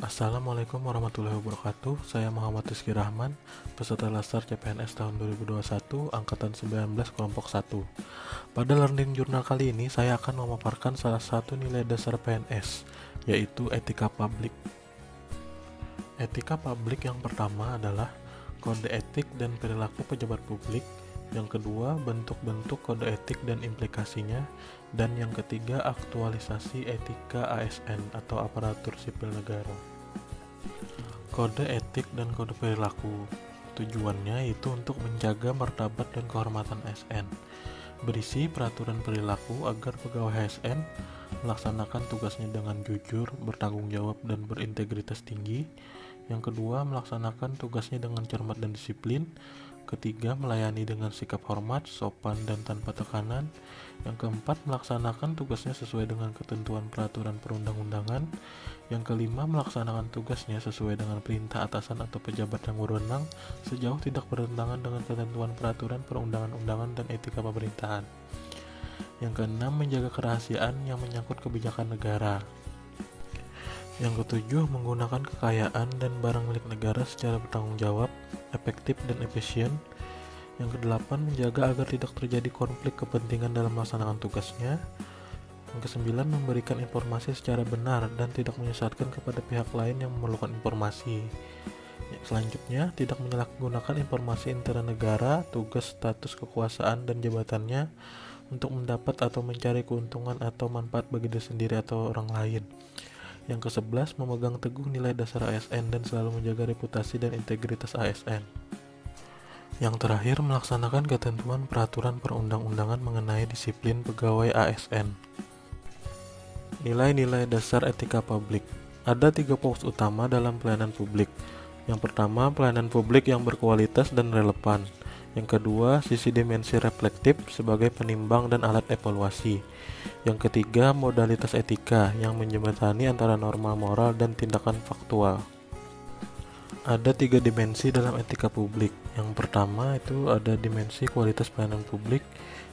Assalamualaikum warahmatullahi wabarakatuh. Saya Muhammad Rizky Rahman, peserta Laster CPNS tahun 2021, Angkatan 19, kelompok 1. Pada Learning Journal kali ini, saya akan memaparkan salah satu nilai dasar PNS, yaitu etika publik. Etika publik yang pertama adalah kode etik dan perilaku pejabat publik, yang kedua bentuk-bentuk kode etik dan implikasinya, dan yang ketiga aktualisasi etika ASN atau aparatur sipil negara. Kode etik dan kode perilaku tujuannya itu untuk menjaga martabat dan kehormatan ASN, berisi peraturan perilaku agar pegawai ASN melaksanakan tugasnya dengan jujur, bertanggung jawab, dan berintegritas tinggi. Yang kedua, melaksanakan tugasnya dengan cermat dan disiplin. Ketiga, melayani dengan sikap hormat, sopan, dan tanpa tekanan. Yang keempat, melaksanakan tugasnya sesuai dengan ketentuan peraturan perundang-undangan. Yang kelima, melaksanakan tugasnya sesuai dengan perintah atasan atau pejabat yang berwenang sejauh tidak bertentangan dengan ketentuan peraturan perundangan-undangan dan etika pemerintahan. Yang keenam, menjaga kerahasiaan yang menyangkut kebijakan negara. Yang ketujuh, menggunakan kekayaan dan barang milik negara secara bertanggung jawab, efektif, dan efisien. Yang kedelapan, menjaga agar tidak terjadi konflik kepentingan dalam melaksanakan tugasnya. Yang kesembilan, memberikan informasi secara benar dan tidak menyesatkan kepada pihak lain yang memerlukan informasi. Selanjutnya, tidak menyalahgunakan informasi intera negara, tugas, status, kekuasaan, dan jabatannya untuk mendapat atau mencari keuntungan atau manfaat bagi diri sendiri atau orang lain. Yang ke-11, memegang teguh nilai dasar ASN dan selalu menjaga reputasi dan integritas ASN. Yang terakhir, melaksanakan ketentuan peraturan perundang-undangan mengenai disiplin pegawai ASN. Nilai-nilai dasar etika publik. Ada 3 fokus utama dalam pelayanan publik. Yang pertama, pelayanan publik yang berkualitas dan relevan. Yang kedua, sisi dimensi reflektif sebagai penimbang dan alat evaluasi. Yang ketiga, modalitas etika yang menjembatani antara norma moral dan tindakan faktual. Ada 3 dimensi dalam etika publik. Yang pertama itu ada dimensi kualitas pelayanan publik.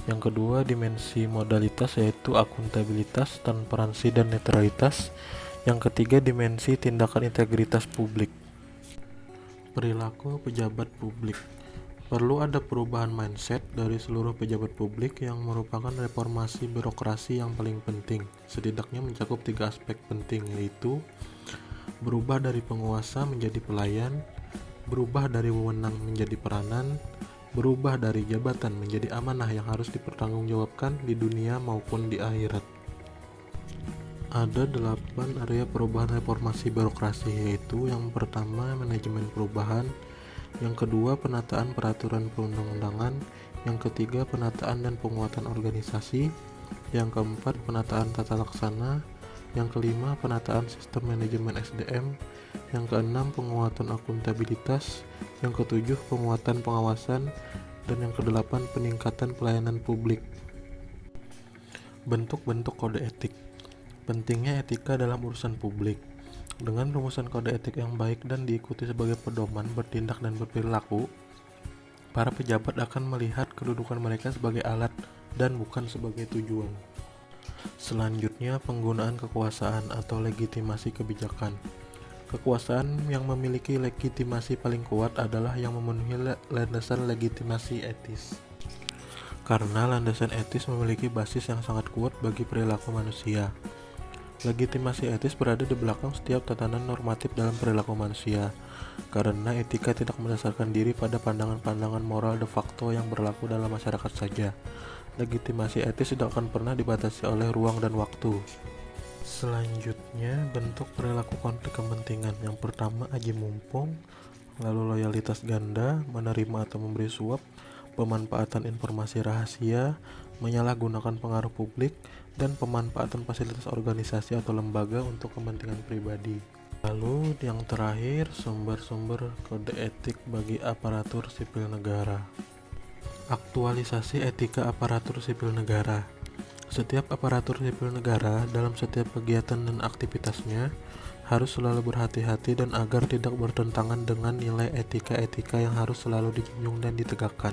Yang kedua, dimensi modalitas yaitu akuntabilitas, transparansi, dan netralitas. Yang ketiga, dimensi tindakan integritas publik. Perilaku pejabat publik. Perlu ada perubahan mindset dari seluruh pejabat publik yang merupakan reformasi birokrasi yang paling penting. Setidaknya mencakup 3 aspek penting, yaitu berubah dari penguasa menjadi pelayan, berubah dari wewenang menjadi peranan, berubah dari jabatan menjadi amanah yang harus dipertanggungjawabkan di dunia maupun di akhirat. Ada 8 area perubahan reformasi birokrasi, yaitu yang pertama manajemen perubahan, yang kedua penataan peraturan perundang-undangan, yang ketiga penataan dan penguatan organisasi, yang keempat penataan tata laksana, yang kelima penataan sistem manajemen SDM, yang keenam penguatan akuntabilitas, yang ketujuh penguatan pengawasan, dan yang kedelapan peningkatan pelayanan publik. Bentuk-bentuk kode etik. Pentingnya etika dalam urusan publik. Dengan rumusan kode etik yang baik dan diikuti sebagai pedoman bertindak dan berperilaku, para pejabat akan melihat kedudukan mereka sebagai alat dan bukan sebagai tujuan. Selanjutnya, penggunaan kekuasaan atau legitimasi kebijakan. Kekuasaan yang memiliki legitimasi paling kuat adalah yang memenuhi landasan legitimasi etis. Karena landasan etis memiliki basis yang sangat kuat bagi perilaku manusia. Legitimasi etis berada di belakang setiap tatanan normatif dalam perilaku manusia, karena etika tidak mendasarkan diri pada pandangan-pandangan moral de facto yang berlaku dalam masyarakat saja. Legitimasi etis tidak akan pernah dibatasi oleh ruang dan waktu. Selanjutnya, bentuk perilaku konflik kepentingan. Yang pertama, aji mumpung, lalu loyalitas ganda, menerima atau memberi suap, pemanfaatan informasi rahasia, menyalahgunakan pengaruh publik, dan pemanfaatan fasilitas organisasi atau lembaga untuk kepentingan pribadi. Lalu yang terakhir, sumber-sumber kode etik bagi aparatur sipil negara. Aktualisasi etika aparatur sipil negara. Setiap aparatur sipil negara dalam setiap kegiatan dan aktivitasnya harus selalu berhati-hati dan agar tidak bertentangan dengan nilai etika-etika yang harus selalu dijunjung dan ditegakkan.